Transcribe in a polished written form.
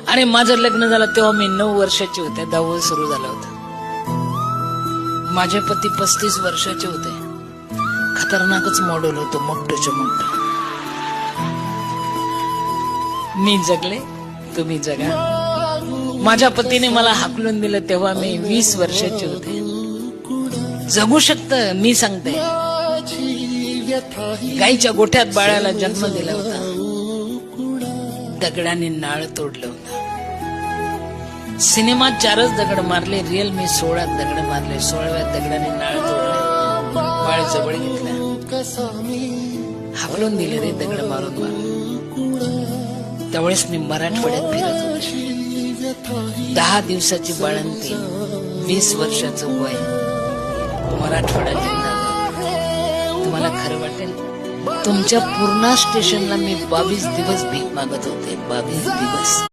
आणि माझं लग्न झालं तेव्हा मी 9 वर्षाचे होते, 10वी सुरू झालं होतं. माझे पती 35 वर्षाचे होते. खतरनाकच मॉडेल होतं, मोठंच्या मोठं. मी जगले, तुम्ही जगा. माझ्या पतीने मला हाकलून दिलं तेव्हा मी 20 वर्षाचे होते. जगू शकतं, मी सांगते. गाईच्या गोठ्यात बाळाला जन्म दिला होता. दगडाने नाळ तोडलं होतं. सिनेमात 4च दगड मारले, रिअल मी 16 दगड मारले. 16व्या दगडाने नाळ तोडले, बाळ जवळ घेतला. हाकलून दिले रे दगड मारून मारून. त्यावेळेस मी मराठवाड्यात फिरत होते. 10 दिवसाची बाळंती, 20 वर्षाचं वय, मराठवाडा जिल्हा. तुम्हाला खरं वाटेल, तुमच्या पूर्णा स्टेशनला मी 22 दिवस भीक मागत होते. 22 दिवस.